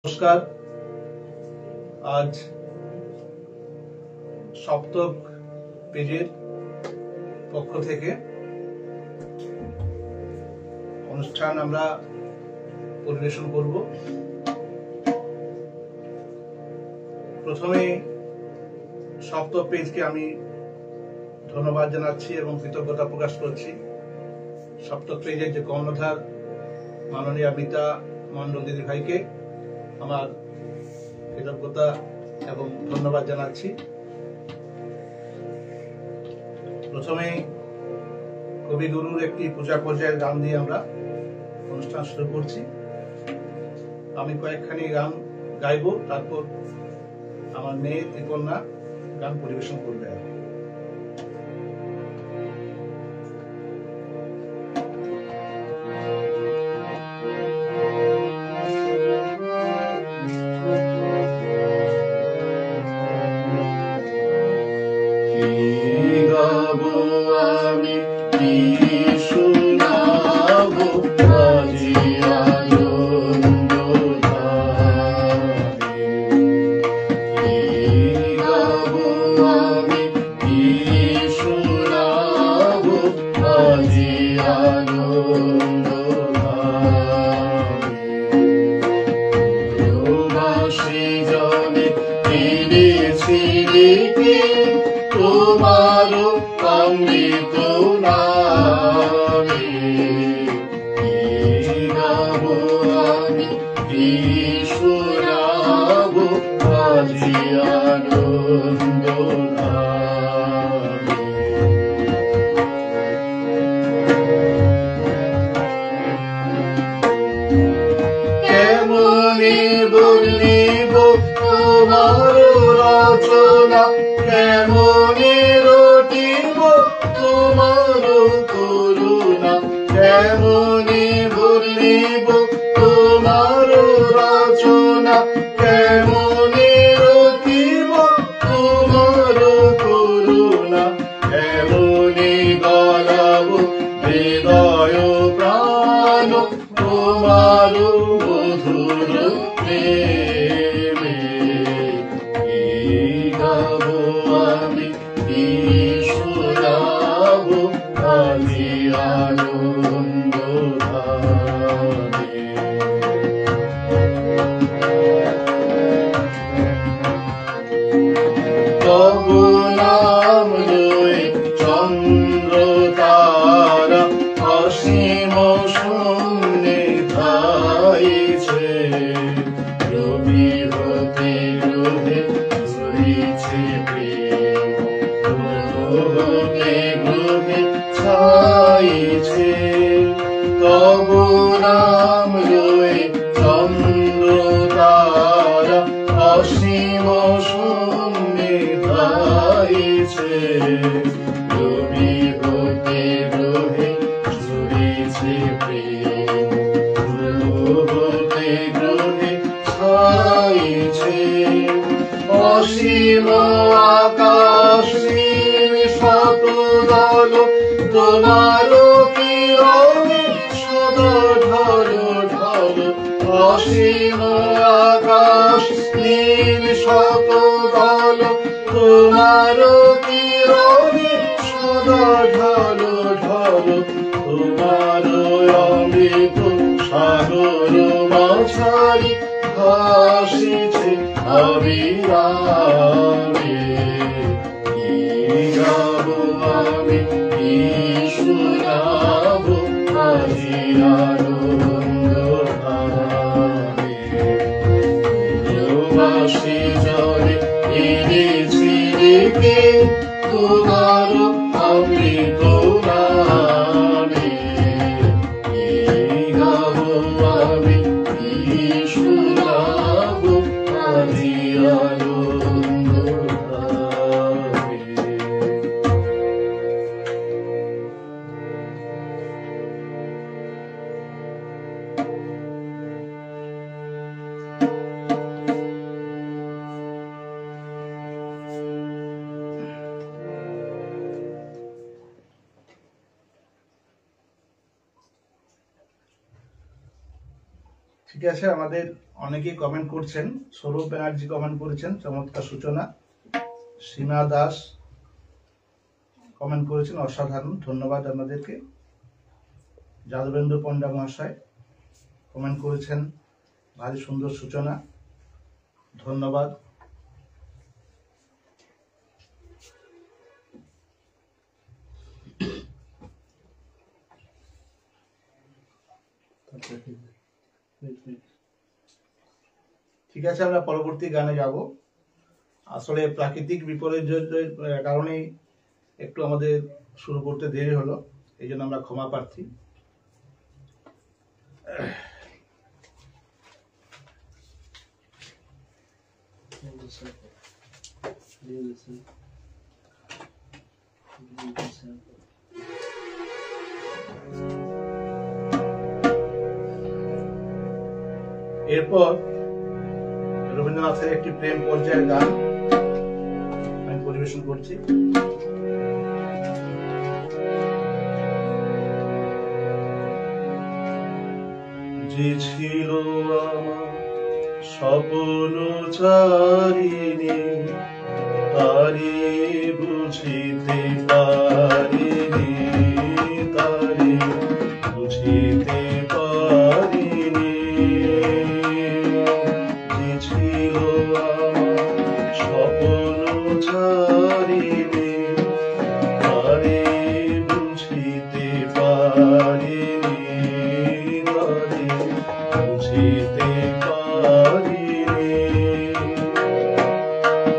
নমস্কার। আজ সপ্তক পেজের পক্ষ থেকে অনুষ্ঠান আমরা পরিবেশন করব। প্রথমে সপ্তক পেজকে আমি ধন্যবাদ জানাচ্ছি এবং কৃতজ্ঞতা প্রকাশ করছি। সপ্তক পেজের যে কর্ণধার মাননীয় মিতা মন্ডল দিদি ভাইকে আমার কৃতজ্ঞতা এবং ধন্যবাদ জানাচ্ছি। প্রথমে কবিগুরুর একটি পূজা পর্যায়ের গান দিয়ে আমরা অনুষ্ঠান শুরু করছি। আমি কয়েকখানি গান গাইব, তারপর আমার মেয়ে ত্রিকন্যা গান পরিবেশন করবে। ঠিক আছে, আমাদের অনেকেই কমেন্ট করছেন। সৌরভ ব্যানার্জি কমেন্ট করেছেন, চমৎকার সূচনা। সীমা দাস কমেন্ট করেছেন, অসাধারণ, ধন্যবাদ আপনাদেরকে। যাদবেন্দ্র পণ্ডা মহাশয় কমেন্ট করেছেন, ভারী সুন্দর সূচনা, ধন্যবাদ। ঠিক আছে, আমরা পরবর্তী গানে যাব। আসলে প্রাকৃতিক বিপর্যয়ের কারণেই একটু আমাদের শুরু করতে দেরি হলো, এই জন্য আমরা ক্ষমা প্রার্থী। এরপর রবীন্দ্রনাথের একটি প্রেম পর্যায়ের গান আমি পরিবেশন করছি। যে ছিল আমার স্বপ্ন চারিণী, তারে বুঝিতে পারিনি, তারে বুঝিতে পারিনি। যে ছিল আমার স্বপ্ন চারিণী, তারে বুঝিতে পারিনি, তারে বুঝিতে পারিনি।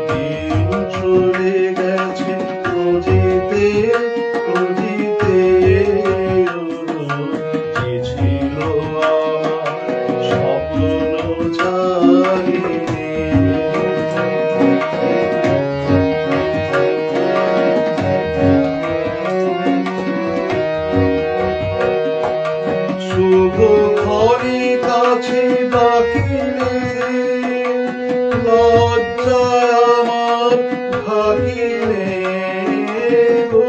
দিন চলে গেছে খুঁজিতে খুঁজিতে, যে ছিল আমার স্বপ্ন চারিণী। শুভ ঘরে কাছে ডাকিলে, লজ্জায় আমার ঢাকিলে গো।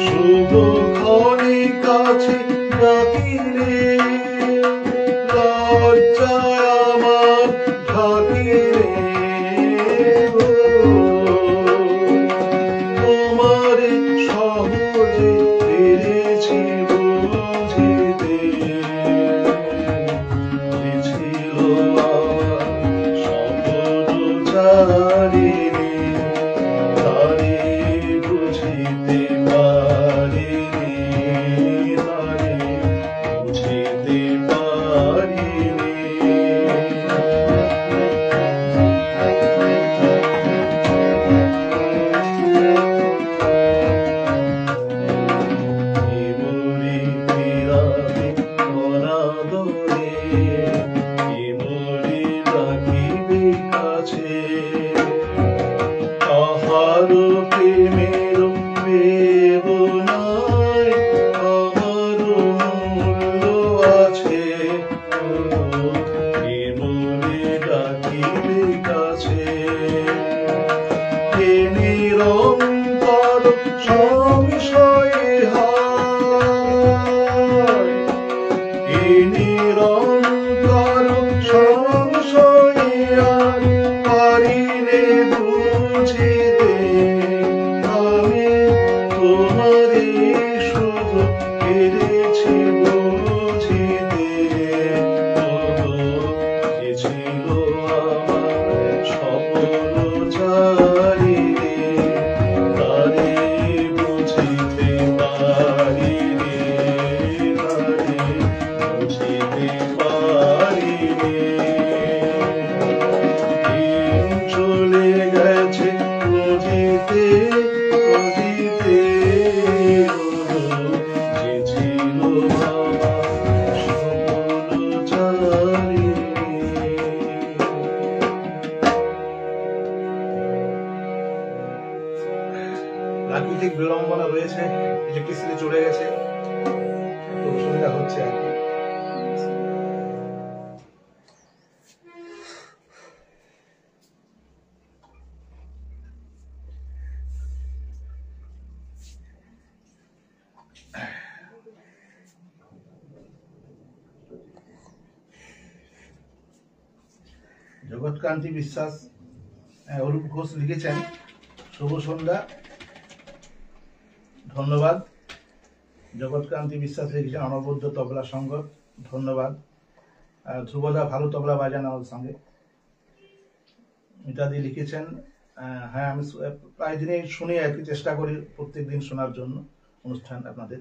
শুভ ঘরে কাছে ডাকিলে, লজ্জায় আমার ঢাকিলে গো। তোমারে সহজে পেরেছি বুঝিতে, যে ছিল আমার স্বপ্ন চারিণী, তারে বুঝিতে পারিনি, তারে বুঝিতে পারিনি। এমনি ফিরাবে অনাদরে, এমনি রাখিবে কাছে, তাহার প্রেমের বেদনায় আমার মূল্য আছে। এমনি রাখিবে কাছে, কে নিরন্তর সংশয়ে হায়, কে নিরন্তর সংশয়ে আর পারিলে বুঝিতে, আমি তোমারে শুধু পেরেছি বুঝিতে। যে ছিল আমার স্বপ্ন চারিণী, তারে বুঝিতে পারিনি, তারে বুঝিতে পারিনি। দিন চলে গেছে খুঁজিতে খুঁজিতে, যে ছিল আমার স্বপ্ন চারিণী। প্রাকৃতিক বিড়ম্বনা রয়েছে, ইলেকট্রিসিটি চলে গেছে, একটু অসুবিধা হচ্ছে আর কি। জগৎকান্তি বিশ্বাস, অরূপ ঘোষ লিখেছেন শুভ সন্ধ্যা, ধন্যবাদ। জগৎকান্তি বিশ্বাস লিখেছেন অনবদ্য তবলা সঙ্গত, ধন্যবাদ। ধ্রুবদা ভালো তবলা বাজান আমার সঙ্গে। মিতাদি লিখেছেন হ্যাঁ আমি প্রায় দিনই শুনি আর কি, চেষ্টা করি প্রত্যেক দিন শোনার জন্য অনুষ্ঠান আপনাদের।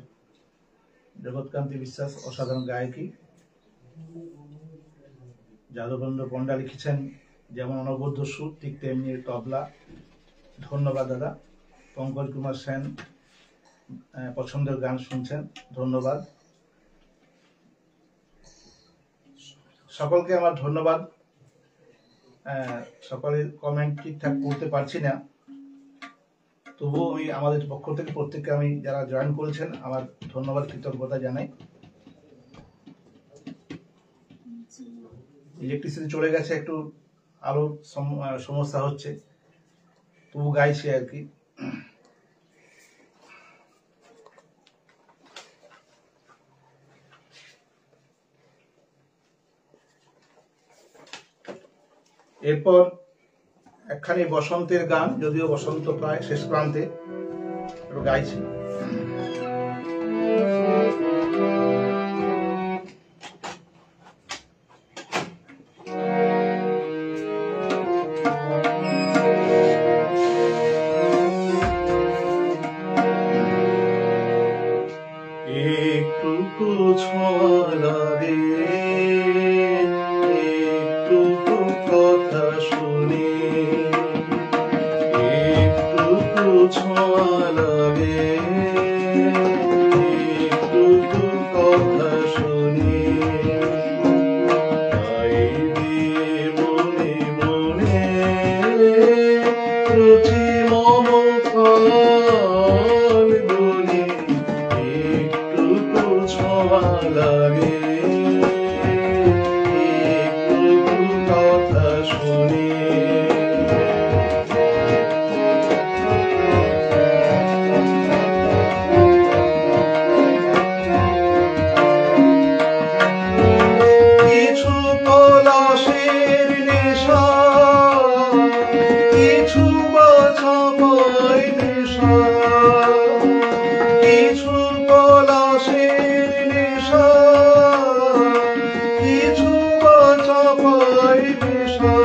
জগৎকান্তি বিশ্বাস অসাধারণ গায়কী। যাদবেন্দ্র পণ্ডা লিখেছেন যেমন অনবদ্য সুর ঠিক তেমনি তবলা, ধন্যবাদ দাদা। পঙ্কজ কুমার সেন পছন্দের গান শুনছেন, ধন্যবাদ। সকলকে আমার ধন্যবাদ। সকলের কমেন্ট ঠিকঠাক করতে পারছি না, তবুও আমি আমাদের পক্ষ থেকে প্রত্যেককে আমি যারা জয়েন করেছেন আমার ধন্যবাদ কৃতজ্ঞতা জানাই। ইলেকট্রিসিটি চলে গেছে, একটু আলো সমস্যা হচ্ছে, তবু গাইছি আর কি। এরপর একখানি বসন্তের গান, যদিও বসন্ত প্রায় শেষ প্রান্তে, একটু গাইছি। একটুকু ছোঁয়া রে, একটুকু কথা শুনে, একটুকু ছোঁয়া রে, একটুকু কথা শুনে, তাই দিয়ে মনে মনে রুচি মম ফল বলে, একটুকু ছোঁয়া লাগে, একটুকু কথা শুনে। কিছু পলাশের নেশা, কিছু বাছা পায় নেশা, কিছু পলাশের নেশা, কিছু বাছা পায় নেশা,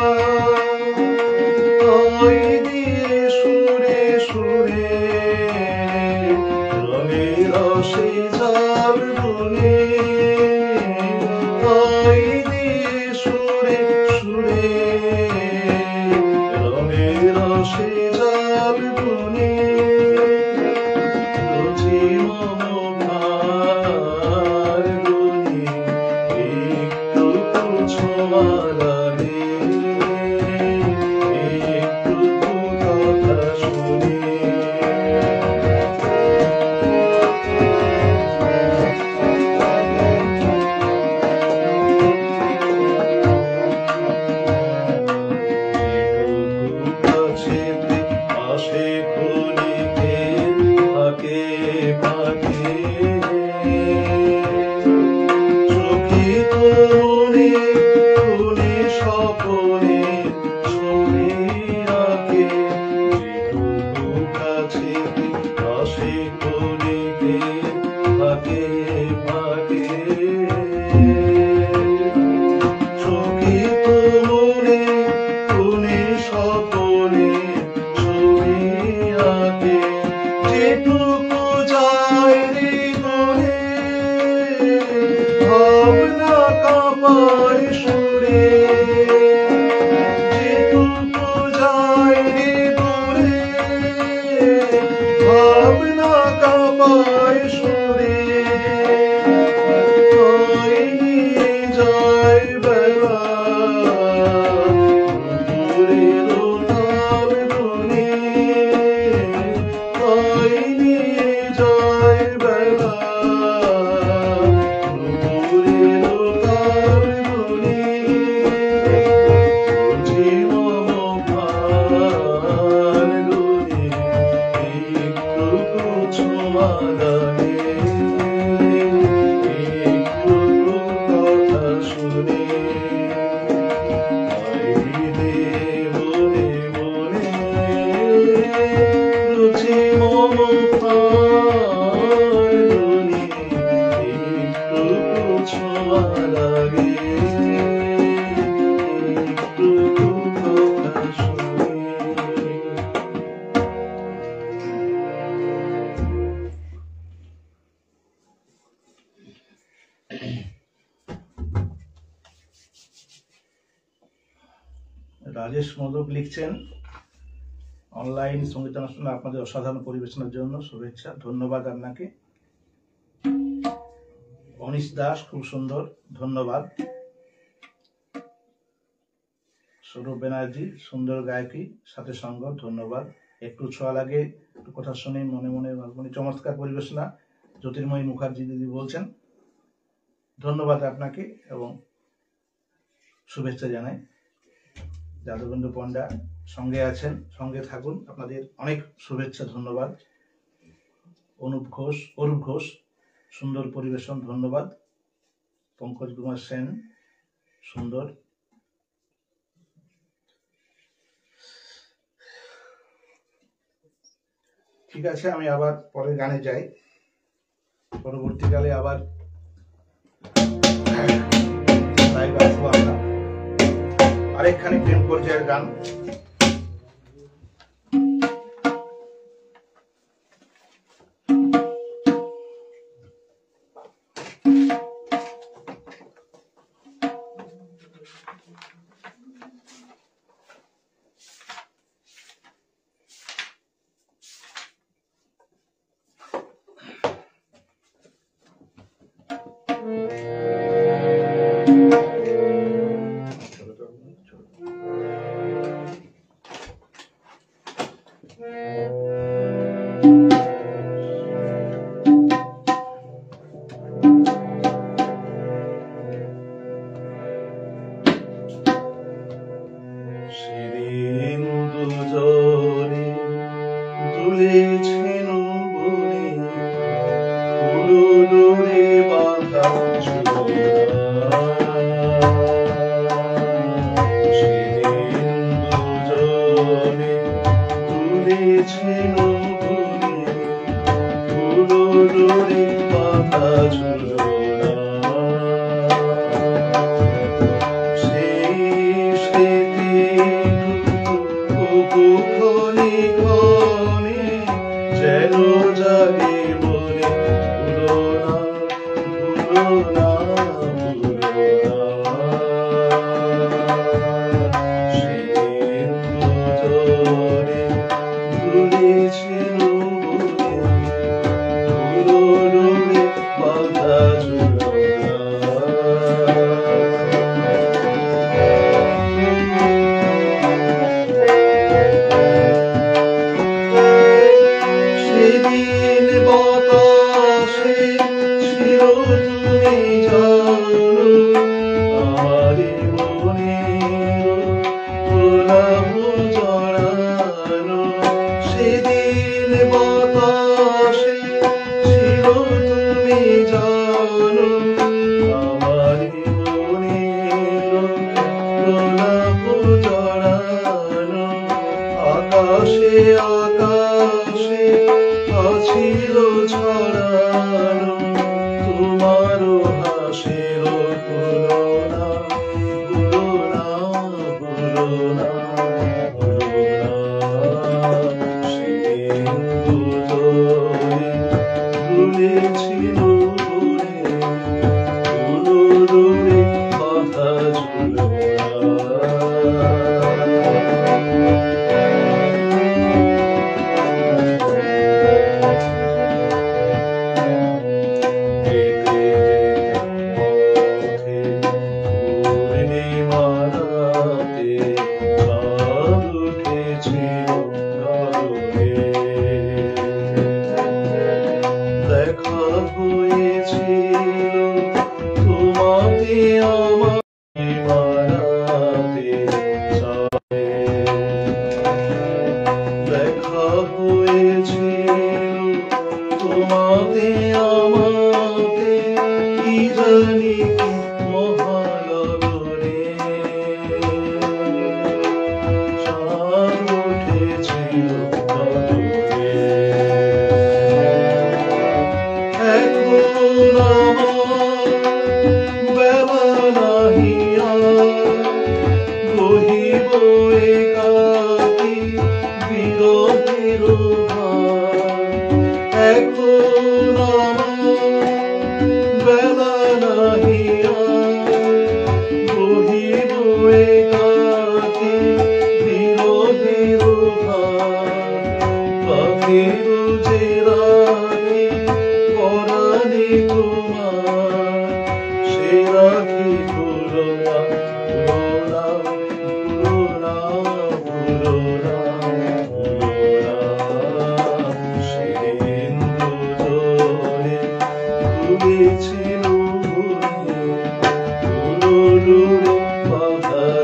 তাই দিয়ে সুরে সুরে রঙে রসে জাল বুনে, তাই দিয়ে সুরে সুরে রঙে রসে জাল বুনে, রুচি মম ভার গুনে, একটুকু ছোঁয়া লাগে, একটুকু কথা শুনে। আসে খুলিতে ফাঁকে ফাঁকে, চোখে কোণে কোণে স্বপনে ছবি আঁকে, যেটুকু কাছে আসে খুলিতে ফাঁকে ফাঁকে, চোখে কোণে কোণে স্বপনে ছবি আঁকে, যেটুকু যায় রে মনে ভাবনা কাঁপায় সুরে, যেটুকু যায় রে মনে ভাবনা কাঁপায় সুরে, তাই নিয়ে যায় বেলা দুপুরের তাল বনে, তাই নিয়ে যায় বেলা দুপুরের তাল বনে। রাজেশ মোদক লিখছেন, অনলাইন সঙ্গীতানুষ্ঠানে আপনাদের অসাধারণ পরিবেশনার জন্য শুভেচ্ছা, ধন্যবাদ আপনাকে। অনিশ দাস, খুব সুন্দর, ধন্যবাদ। স্বরূপ ব্যানার্জি, সুন্দর গায়কী, সাথে সঙ্গ, ধন্যবাদ। একটু ছোঁয়া লাগে, একটু কথা শুনে মনে মনে, চমৎকার পরিবেশনা, জ্যোতির্ময়ী মুখার্জি দিদি বলছেন, ধন্যবাদ আপনাকে এবং শুভেচ্ছা জানাই। যাদবেন্দু পণ্ডা সঙ্গে আছেন, সঙ্গে থাকুন, আপনাদের অনেক শুভেচ্ছা, ধন্যবাদ। অরূপ ঘোষ, সুন্দর পরিবেশন, ধন্যবাদ। পঙ্কজ কুমার সেন, সুন্দর। ঠিক আছে, আমি আবার পরের গানে যাই, পরবর্তীকালে আবার লাইভ আসবো আমরা। আরেকখানি প্রেম পর্যায়ের গান। তোমাকে আমার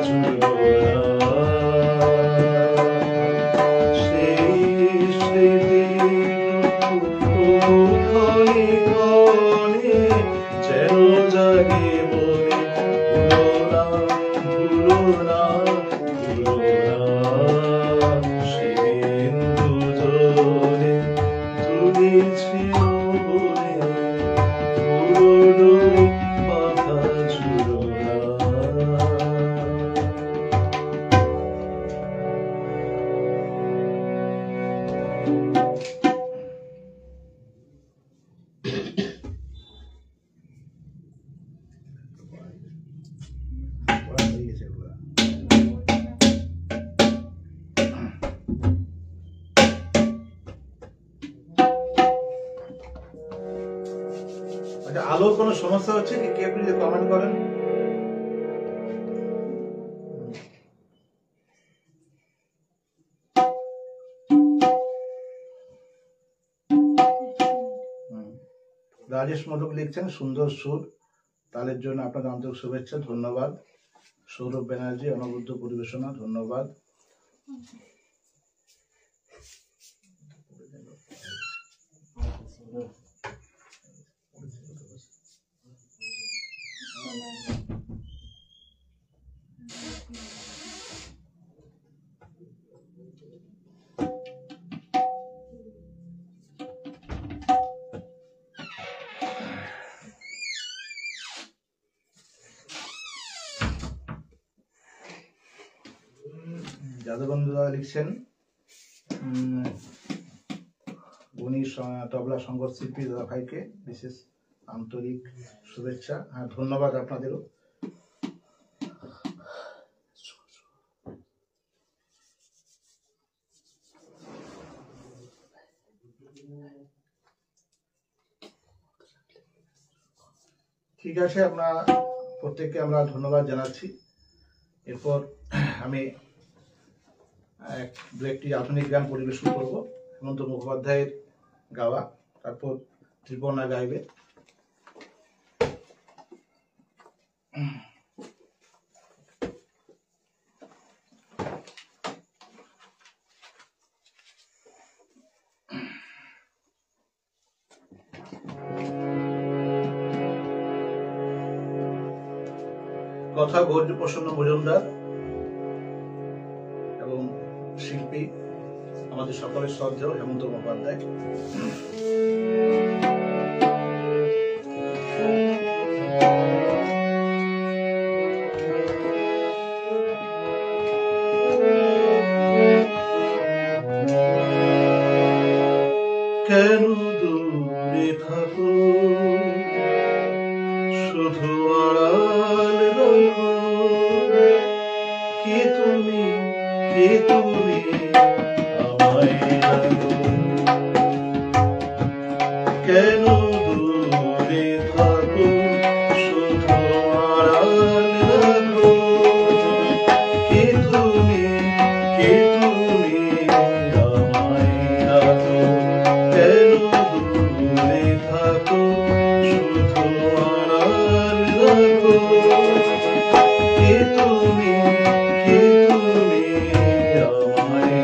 জুড়ো না। সেই স্মৃতিটুকু ক্ষণে ক্ষণে যেন জাগে মনে, ভুলো না, ভুলো না, সেদিন দুজনে তুলেছিল বলে পুরনো কথা জুড়ো না। আচ্ছা, আলোর কোনো সমস্যা হচ্ছে কি? কে প্লিজ কমেন্ট করেন। রাজেশ মটক লিখছেন সুন্দর সুর, তালের জন্য আপনাদের আন্তরিক শুভেচ্ছা, ধন্যবাদ। সৌরভ ব্যানার্জি অনবদ্য পরিবেশনা, ধন্যবাদ। যাদবন্ধুরা লিখছেন উনি তবলা সংগত শিল্পী দাদা ভাইকে বিশেষ আন্তরিক শুভেচ্ছা। হ্যাঁ, ধন্যবাদ আপনাদেরও। ঠিক আছে, আপনার প্রত্যেককে আমরা ধন্যবাদ জানাচ্ছি। এরপর আমি দু একটি আধুনিক গান পরিবেশন করব, হেমন্ত মুখোপাধ্যায়ের গাওয়া, তারপর ত্রিপর্ণা গাইবে। কথা গৌরী প্রসন্ন মজুমদার এবং শিল্পী আমাদের সকলের শ্রদ্ধেয় হেমন্ত মুখোপাধ্যায়। কেন দূরে থাকো, শুধু আড়াল রাখো, কে তুমি, কে তুমি আমায় রাখো। কেন দূরে থাকো, শুধু আড়াল রাখো, কে তুমি, কে তুমি আমায় রাখো। কেন দূরে থাকো, শুধু আড়াল রাখো, কে তুমি, কে তুমি আমায়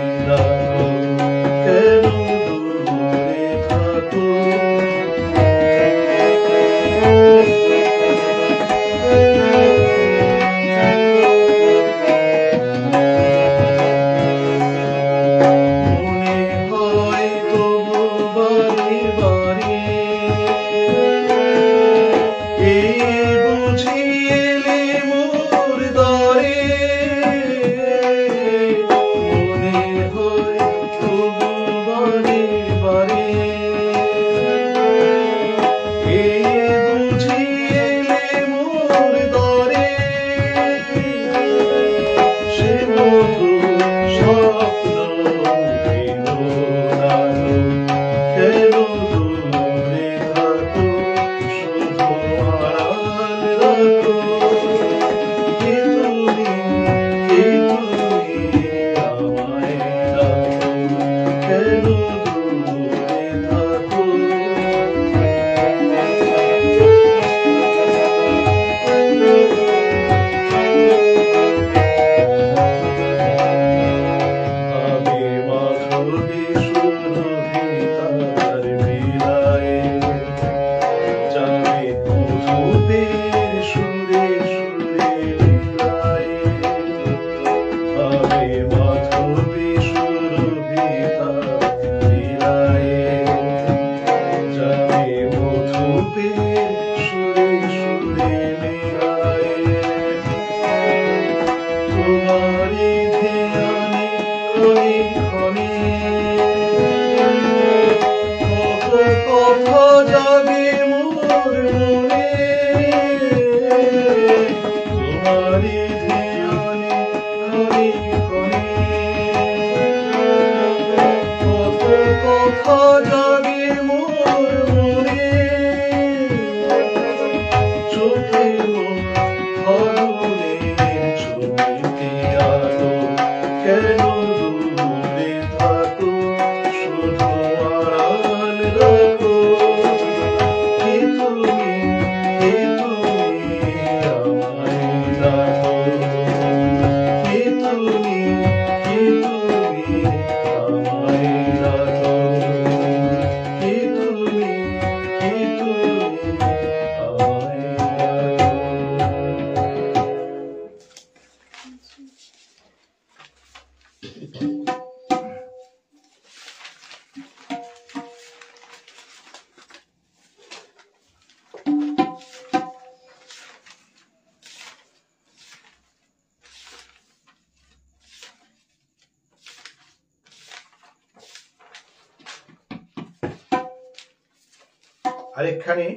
আরেকখানি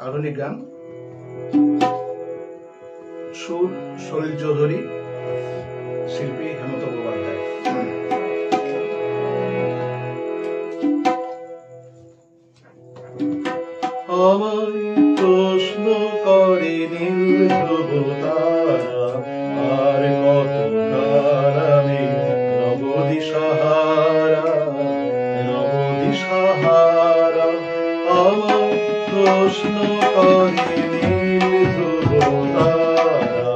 আধুনিক গান, সুর সলিল চৌধুরী, শিল্পী হেমন্ত মুখোপাধ্যায়। আমায় প্রশ্ন করে নীল ধ্রুব তারা, আর কত কাল আমি রব দিশাহারা, রব দিশাহারা। আমায় প্রশ্ন করে নীল ধ্রুব তারা,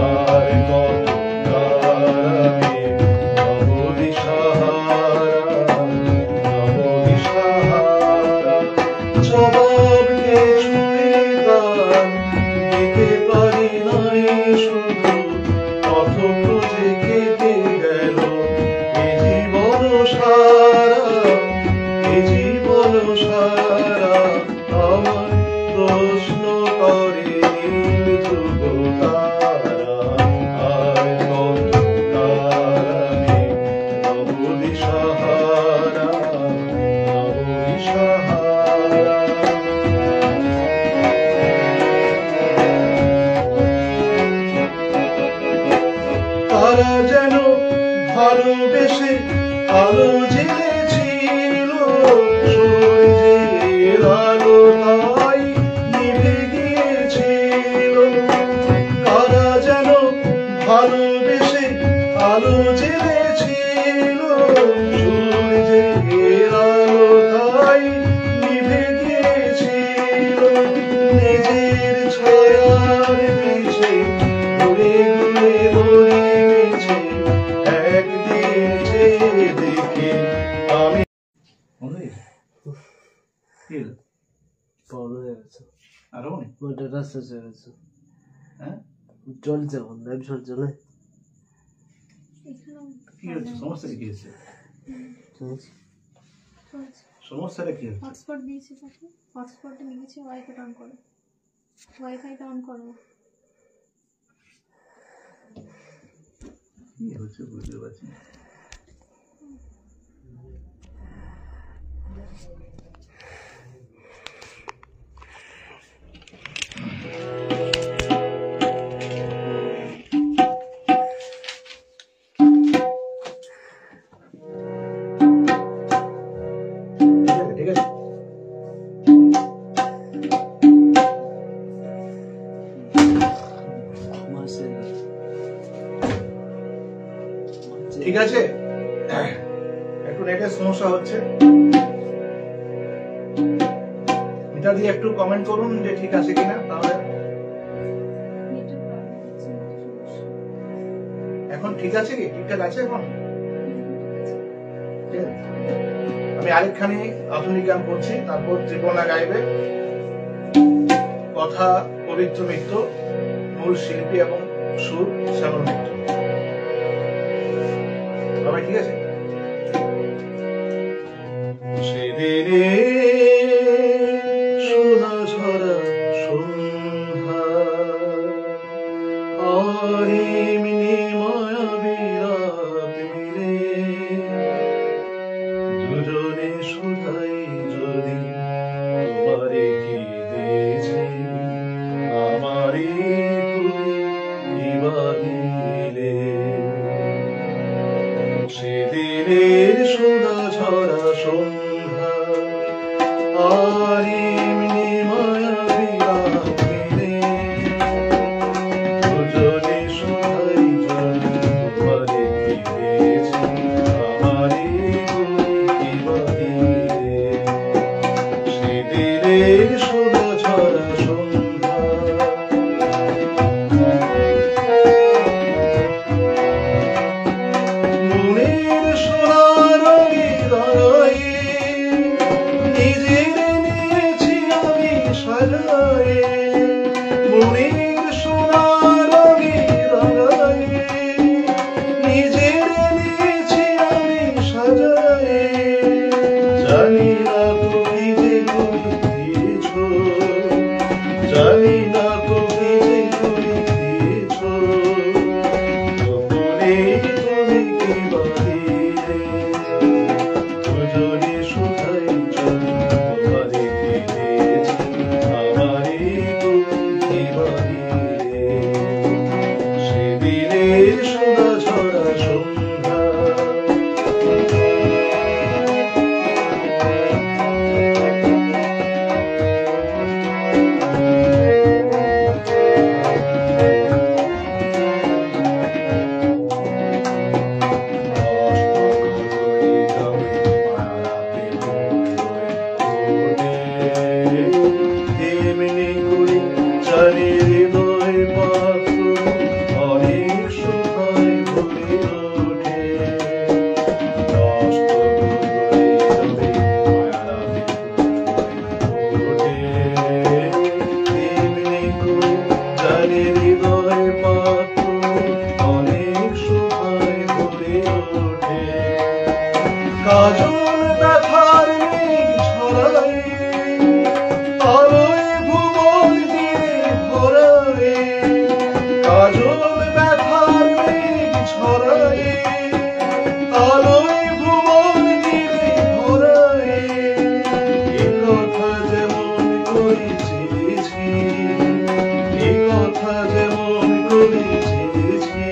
আর কত কাল আমি রব দিশাহারা, রব দিশাহারা। জবাব কিছুই তার দিতে পারি নাই, শুধু পথ খুঁজে কেটে গেল এ জীবন সারা, এ জীবন সারা। আমার প্রশ্ন করে নীল ধ্রুব তারা, আর কত কাল আমি রব দিশাহারা, রব দিশাহারা। তারা যেন ভালোবেসে আলো জ্বেলেছিল, সূর্যের আলো তাই নিভে গিয়েছিল। তারা যেন ভালোবেসে আলো জ্বেলেছিল, সূর্যের আলো তাই নিভে গিয়েছিল। নিজের ছায়ার পিছে ঘুরে ঘুরে বইছে, একদিন চেয়ে দেখে আমি আরো অনেক রাস্তা চলেছে, হ্যাঁ চলছে ব্যবসা চলে। কি হচ্ছে? সমস্যাটা কি হচ্ছে? সমস্যাটা কি হচ্ছে? হটস্পট দিয়েছি তাকে, হটস্পটে লিখেছি ওয়াইফাইটা অন করো, ওয়াইফাইটা অন করো। কি হচ্ছে বুঝতে পারছি না। ঠিক আছে, ঠিক আছে। একটু নেটের সমস্যা হচ্ছে, এটা দিয়ে একটু কমেন্ট করুন যে ঠিক আছে কিনা। তাহলে এখন ঠিক আছে কি? ঠিকঠাক আছে এখন? ঠিক আছে। আমি আরেকখানি আধুনিক গান করছি, তারপর ত্রিকোণা গাইবে। কথা পবিত্র মিত্র, মূল শিল্পী এবং সুর শ্যামল মিত্র। সবাই ঠিক আছে? সেদিনে সোনা ঝরা সন্ধ্যা, আর এমনি মায়াবী রাত মিলে, দুজনে শুধাই যদি তোমারে কি দিয়েছি, আমারই তুমি কিবা দিলে। সেদিনের সোনা ঝরা সন্ধ্যা, আর এমনি মায়াবী রাত মিলে, দুজনে শুধাই যদি তোমারে কি দিয়েছি, আমারই তুমি কিবা দিলে। সেদিনের সোনা ঝরা সন্ধ্যা, মনের সোনা রঙে দাঁড়াই সুধা ঝরা সন্ধ্যা কাজল ব্যথার মেঘ ছড়াই আলোয় ভুবন দিয়ে ভরাই কাজল ব্যথার মেঘ ছড়াই আলোয় ভুবন দিয়ে ভরাই এ কথা যেমন করি চেয়েছি এ কথা যেমন করি চেয়েছি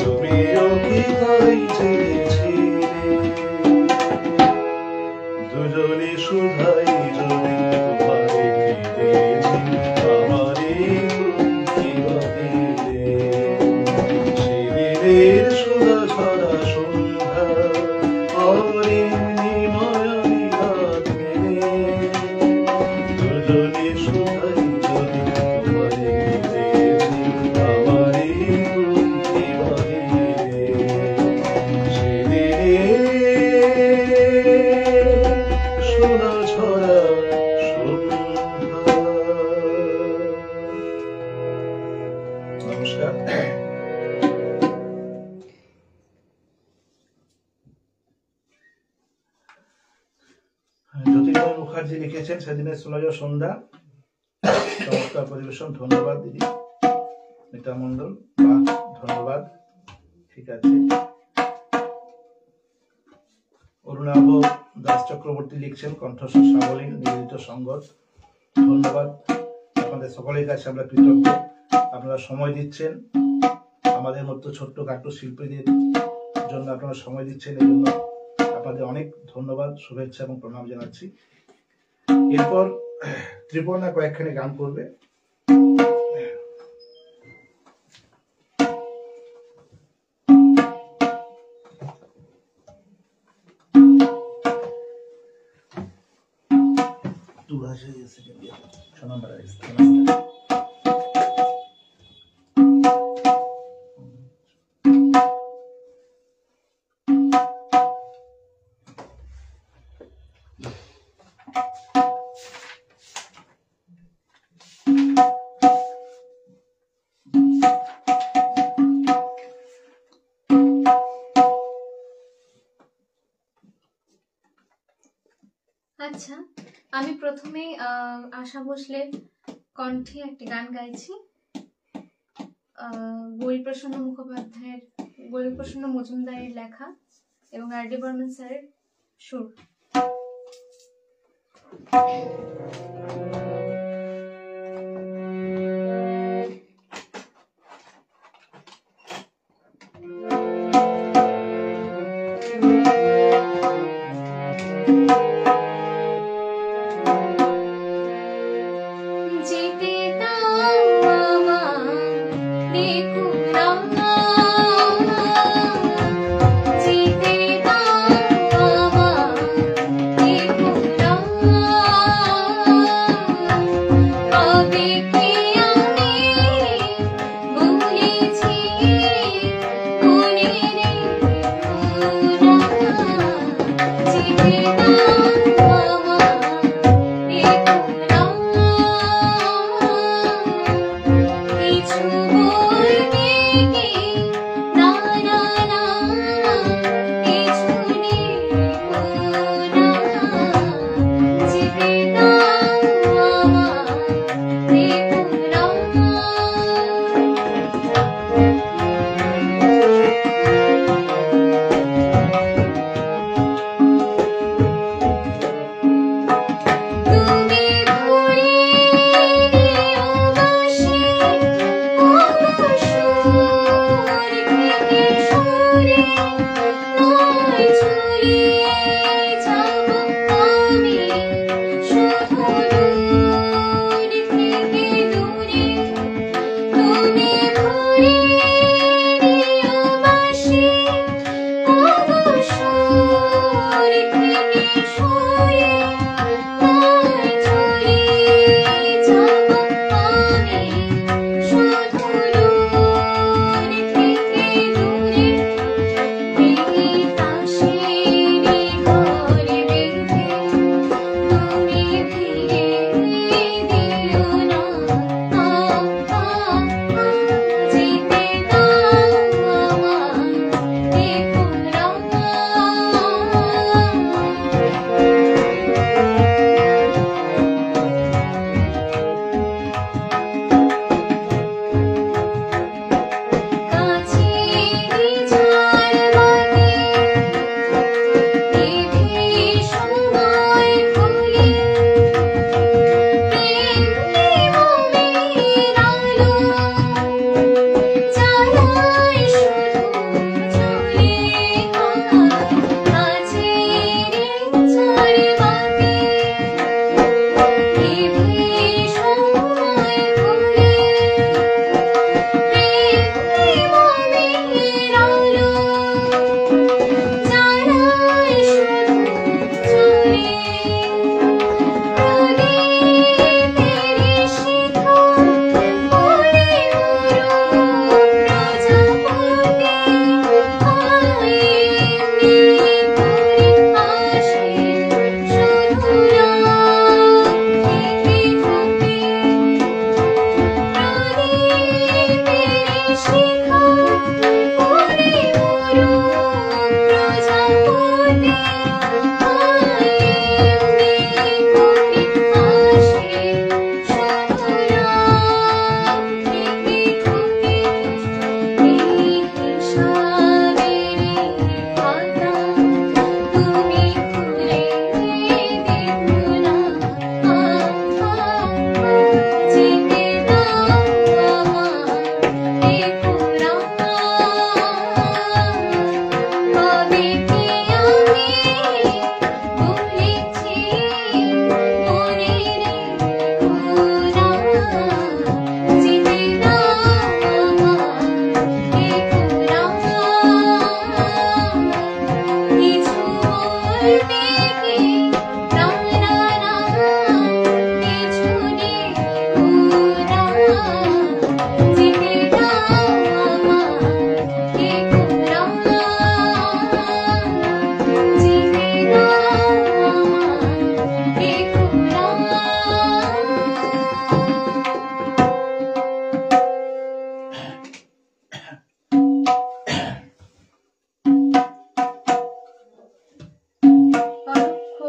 তুমিও কি তাই চেয়েছি দুজনে সুধাই যদি তোমারে দিয়েছি আমারে কি বাদিলে সেদিনের সুধা ছড়া সন্ধ্যা আর এমনি মায়াবী রাত মেলে দুজনে সুধাই যদি তোমারে দিয়েছি আমারে কি বাদিলে সেদিনের সোনা ছড়া নমস্কার। জ্যোতির্ময় মুখার্জি লিখেছেন সেদিনের সোনাঝড় সন্ধ্যা। চমৎকার পরিবেশন, ধন্যবাদ দিদি মিতা মণ্ডল। ধন্যবাদ, ঠিক আছে। অরুণাভ দাস চক্রবর্তী লিখছেন কণ্ঠস্বর সাবলীল নিবেদিত সঙ্গত। ধন্যবাদ, আপনাদের সকলের কাছে আমরা কৃতজ্ঞ। আপনারা সময় দিচ্ছেন, আমাদের মতো ছোট্ট খাটো শিল্পীদের জন্য আপনারা সময় দিচ্ছেন, এই জন্য আপনাদের অনেক ধন্যবাদ, শুভেচ্ছা এবং প্রণাম জানাচ্ছি। এরপর ত্রিপর্ণা কয়েকখানি গান করবে। আচ্ছা, আমি প্রথমে আশা ভোসলের কণ্ঠে একটি গান গাইছি। গৌরীপ্রসন্ন মুখোপাধ্যায়ের, গৌরীপ্রসন্ন মজুমদারের লেখা এবং আর ডি বর্মন স্যারের সুর।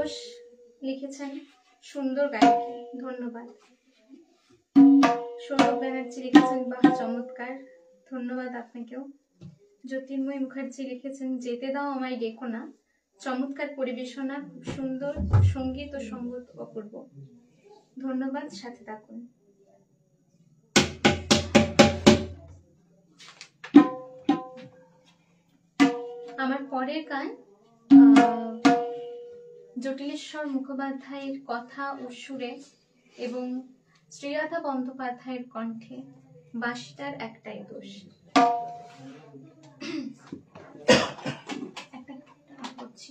ঘোষ লিখেছেন সুন্দর গায়িকা, ধন্যবাদ। সৌরভ ব্যানার্জি লিখেছেন বাহ চমৎকার, ধন্যবাদ আপনাকেও। জ্যোতির্ময় মুখার্জি লিখেছেন যেতে দাও আমায় ডেকো না, চমৎকার পরিবেশনা, খুব সুন্দর সঙ্গীত ও সঙ্গত অপূর্ব, ধন্যবাদ, সাথে থাকুন। আমার পরের গান জটিলেশ্বর মুখোপাধ্যায়ের কথা ও সুরে এবং শ্রীরাধা বন্দ্যোপাধ্যায়ের কণ্ঠে, বাঁশিটার একটাই দোষ। করছি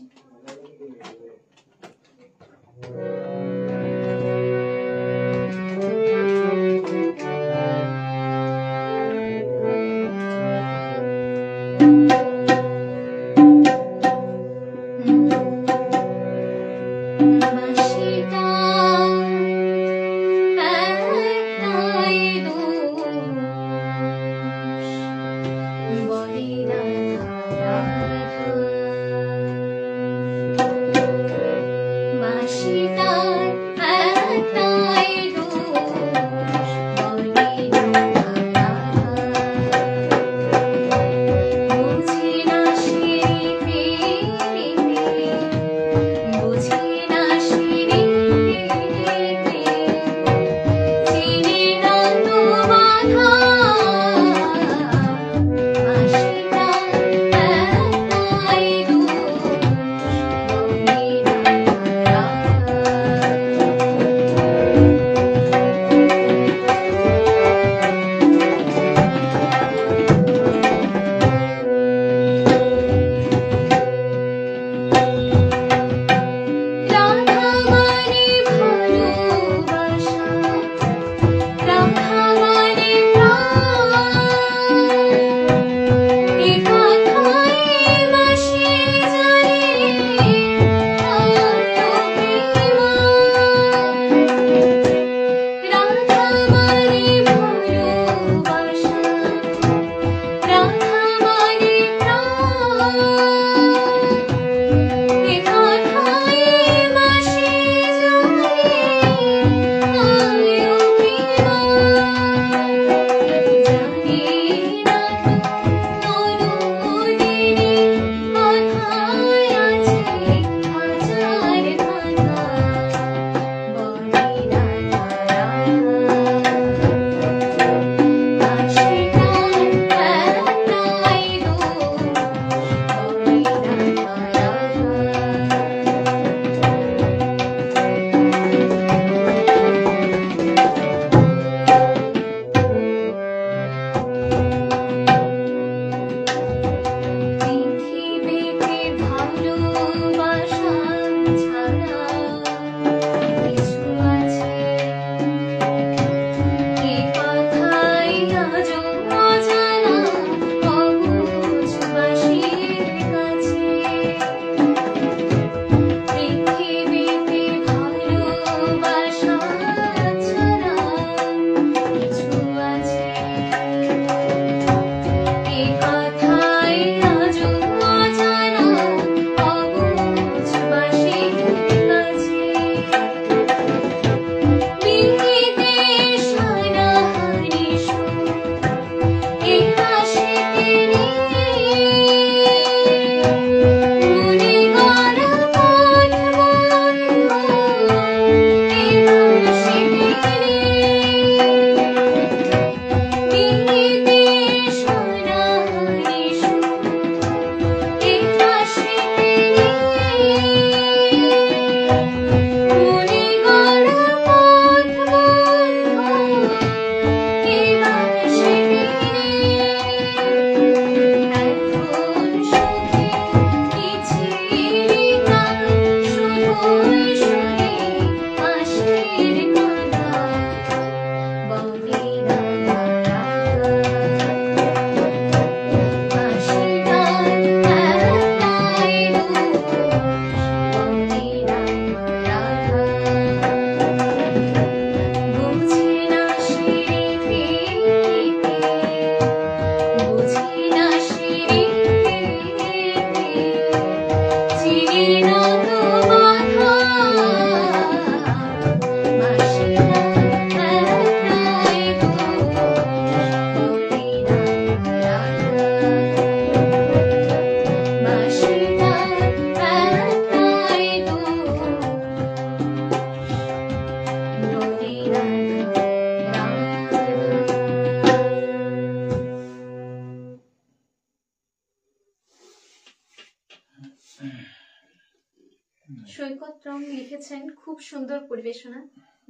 সৈকত রং লিখেছেন খুব সুন্দর পরিবেশনা,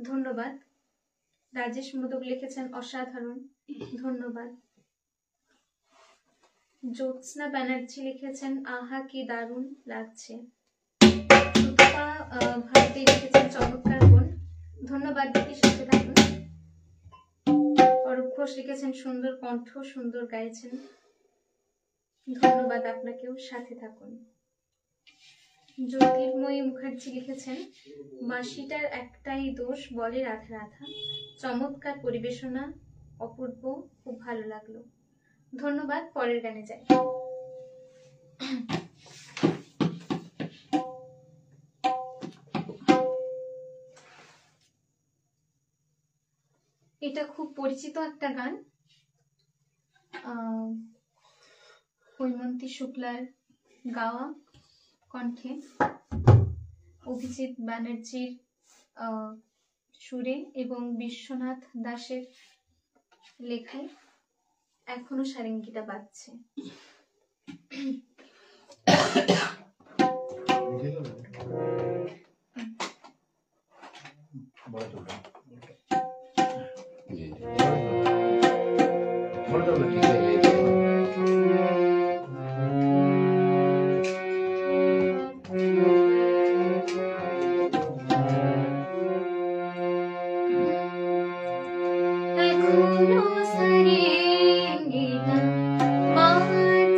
ধন্যবাদ। রাজেশ মোদক লিখেছেন অসাধারণ, ধন্যবাদ। জ্যোৎস্না ব্যানার্জি লিখেছেন আহা কি দারুণ লাগছে। সুতপা ভারতী লিখেছেন চমৎকার বোন, ধন্যবাদ দিদি, সাথে থাকুন। অরূপ ঘোষ লিখেছেন সুন্দর কণ্ঠ, সুন্দর গাইছেন, ধন্যবাদ আপনাকেও, সাথে থাকুন। জ্যোতির্ময়ী মুখার্জি লিখেছেন মাসিটার একটাই দোষ, বলে রাধা রাধা, চমৎকার পরিবেশনা, অপূর্ব, খুব ভালো লাগলো, ধন্যবাদ। পরের গানে যাই। এটা খুব পরিচিত একটা গান, হৈমন্তী শুক্লার গাওয়া কণ্ঠে, অভিজিৎ ব্যানার্জির সুরে এবং বিশ্বনাথ দাসের লেখায়, এখনো সারেঙ্গিটা বাজছে। এখনো সারেঙ্গিটা বাজছে।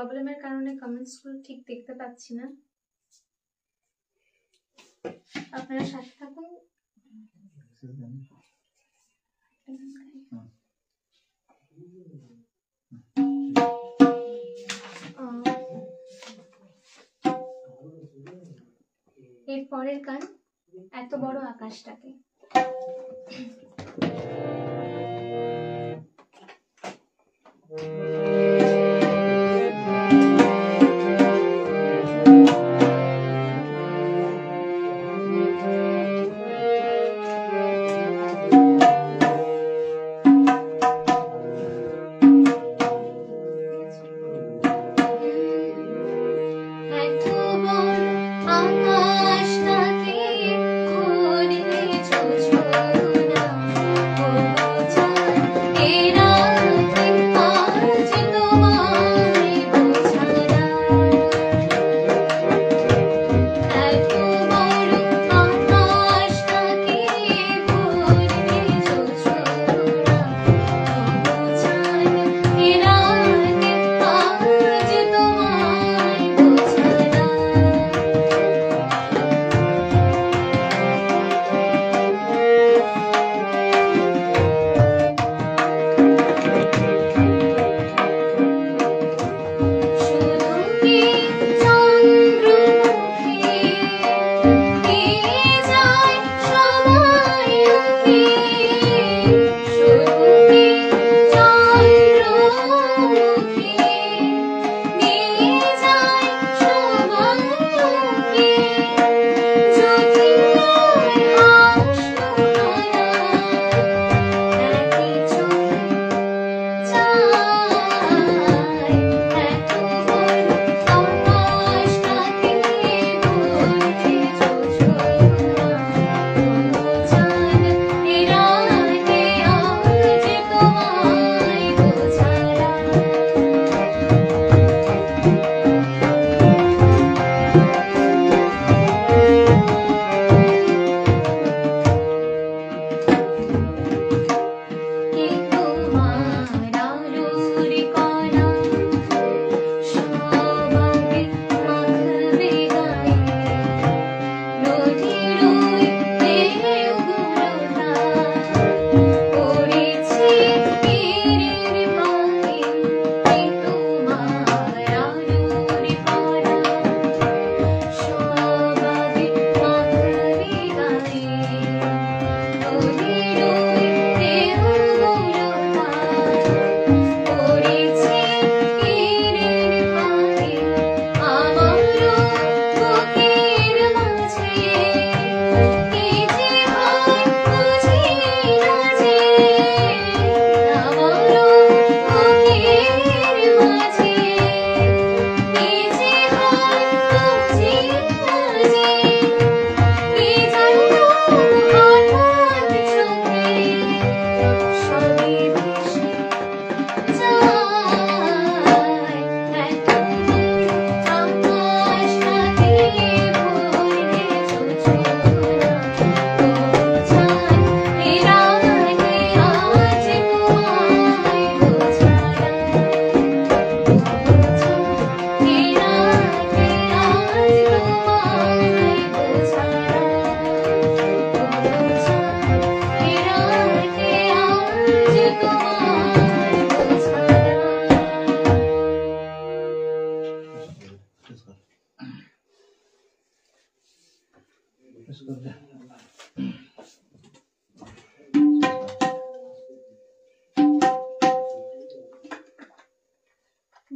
প্রবলেমের কারণে কমেন্টসগুলো ঠিক দেখতে পাচ্ছি না। আপনারা সাথে থাকুন। এর পরের গান এত বড় আকাশটাকে।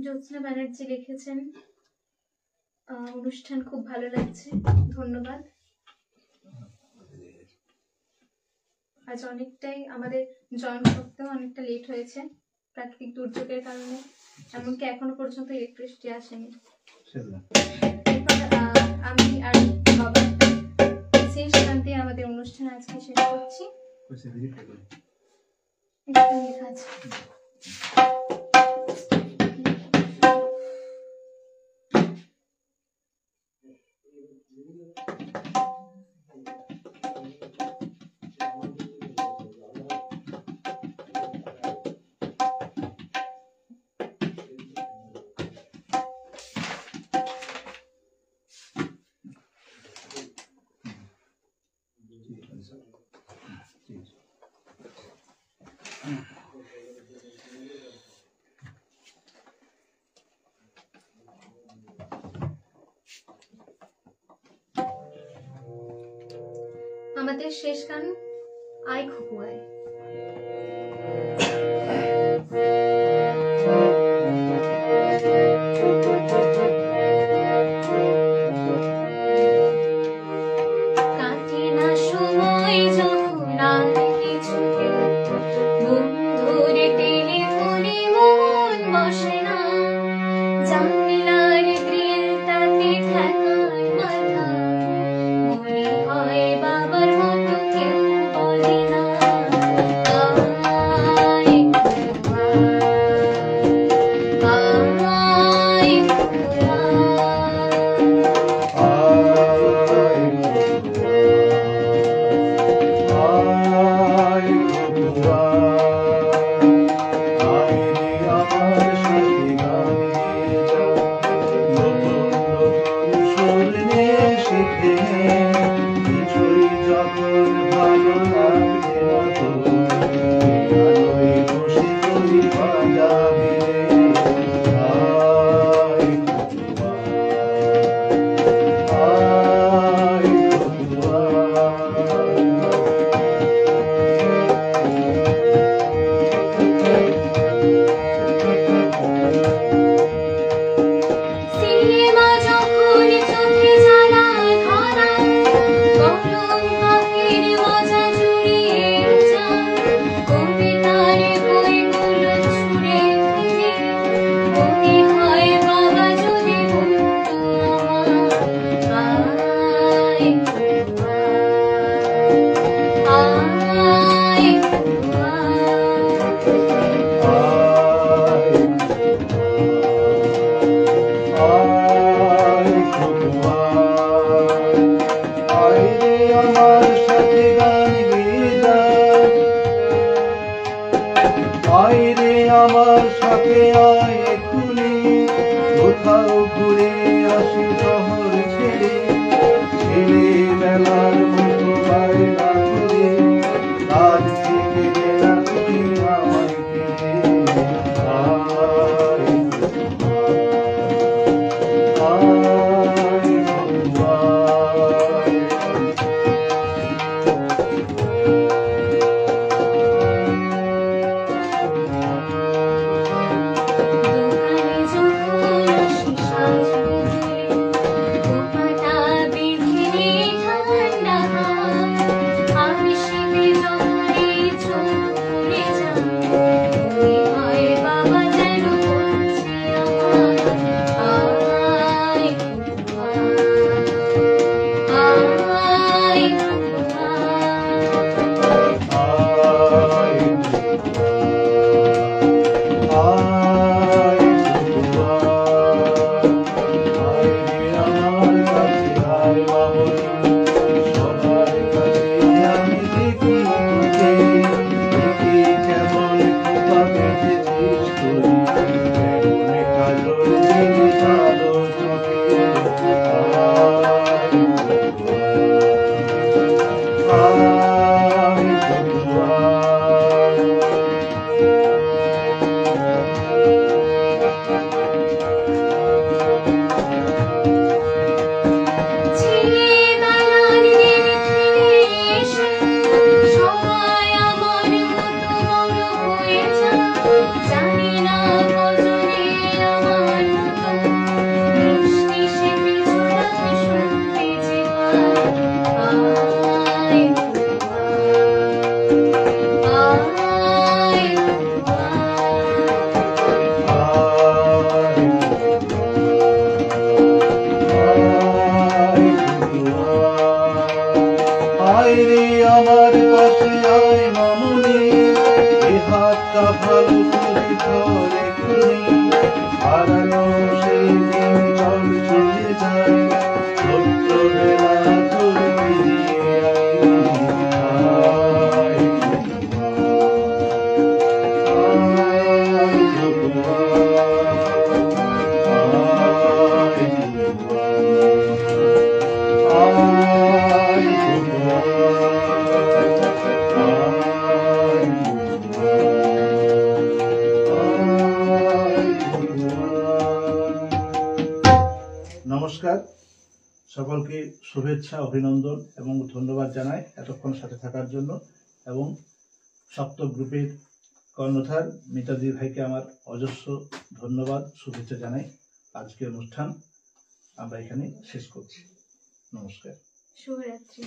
জ্যোৎস্না ব্যানার্জি লিখেছেন, অনুষ্ঠান খুব ভালো লাগছে, ধন্যবাদ। আজ অনেকটাই আমাদের জয়েন করতেও অনেকটা লেট হয়েছে প্রাকৃতিক দুর্যোগের কারণে, এমনকি এখনো পর্যন্ত ইলেকট্রিসিটি আসেনি। আমি আর বাবা সেখান দিয়ে আমাদের অনুষ্ঠান আজকে শেষ করছি। লেখা আছে আমাদের শেষ গান আয় খুকু আয়। নমস্কার, সকলকে শুভেচ্ছা, অভিনন্দন এবং ধন্যবাদ জানাই এতক্ষণ সাথে থাকার জন্য। এবং সপ্তক গ্রুপের কর্ণধার মিতাদি ভাইকে আমার অজস্র ধন্যবাদ, শুভেচ্ছা জানাই। আজকের অনুষ্ঠান আমরা এখানে শেষ করছি। নমস্কার। শুভরাত্রি।